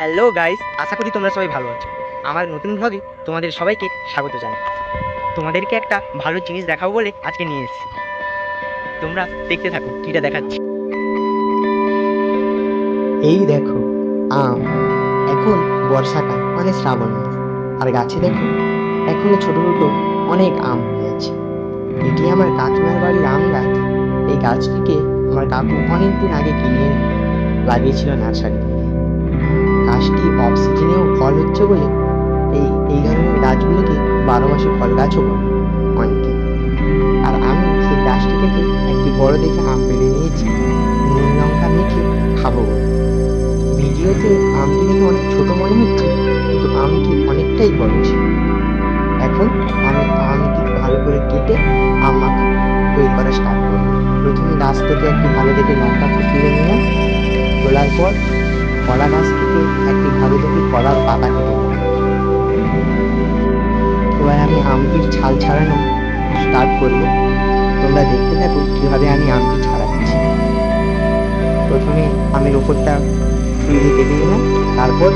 Hello guys, আশা করি তোমরা সবাই ভালো আছো। আমার নতুন ভ্লগে তোমাদের সবাইকে স্বাগত জানাই। তোমাদেরকে একটা ভালো জিনিস দেখাবো বলে আজকে নিয়ে এসেছি। তোমরা দেখতে থাকো কিটা দেখাচ্ছি। এই দেখো আম। এখন বর্ষাকাল মানে শ্রাবণ মাস। আর গাছে দেখো এখনো ছোট ছোট অনেক আম হয়ে আছে। এটি আমার কাকিমার বাড়ির আম গাছ। এই গাছটিকে আমার কাকু অনেকদিন আগে কিনে এনে লাগিয়েছিল নার্সারি থেকে। গাছটি অফ সিজনেও ফল হচ্ছে বলে এই এই ধরনের গাছগুলোকে 12 মাসে ফল গাছও বলে অনেকে। আর আমি সেই গাছটি থেকে একটি বড় দেখে আম পেড়ে নিয়েছি, নুন লঙ্কা মেখে খাবো বলে। ভিডিওতে আমটি দেখে অনেক ছোট মনে হচ্ছে, কিন্তু আমটি অনেকটাই বড় ছিল। এখন আমি আমটি ভালো করে কেটে আম মাখা তৈরি করা স্টার্ট করব। প্রথমে গাছ থেকে একটি ভালো দেখে লঙ্কা তুলে নিলাম। তোলার পর কলা গাছ থেকে একটি ভালো দেখে কলার পাতা কেটে নিলাম। এবার আমি আমটির ছাল ছাড়ানো স্টার্ট করব। তোমরা দেখতে থাকো কিভাবে আমি আমটি ছাড়াচ্ছি। প্রথমে আমের ওপরটা ছুরি দিয়ে কেটে নিলাম। তারপর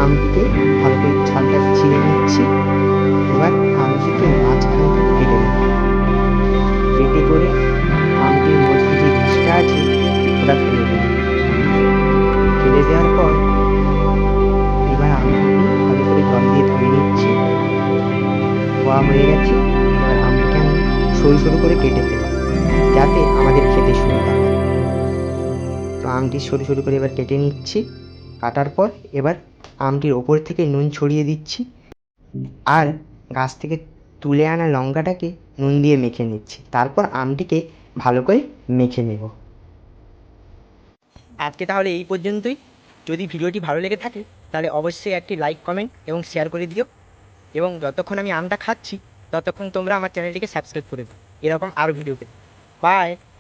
আমটিকে ভালো করে ছালটা ছিঁড়ে নিচ্ছি। এবার আমটিকে মাঝখান থেকে কেটে নেব। কেটে করে আমটির মধ্যে যে বীজটা আছে ওটা ফেলে দেব। ফেলে দেওয়ার পর এবার আমটিকে ভালো করে জল দিয়ে ধুয়ে নিচ্ছি। ধোয়া হয়ে গেছে। এবার আমটিকে আমি সরু সরু করে কেটে ফেলব, যাতে আমাদের খেতে সুবিধা হয়। তো আমটি সরু সরু করে এবার কেটে নিচ্ছি। কাটার পর এবার আমটির ওপর থেকে নুন ছড়িয়ে দিচ্ছি। আর গাছ থেকে তুলে আনা লঙ্কাটাকে নুন দিয়ে মেখে নিচ্ছি। তারপর আমটিকে ভালো করে মেখে নেব। আজকে তাহলে এই পর্যন্তই। যদি ভিডিওটি ভালো লেগে থাকে তাহলে অবশ্যই একটি লাইক, কমেন্ট এবং শেয়ার করে দিও। এবং যতক্ষণ আমি আমটা খাচ্ছি ততক্ষণ তোমরা আমার চ্যানেলটিকে সাবস্ক্রাইব করে দিও এরকম আরও ভিডিও পেতে। বাই।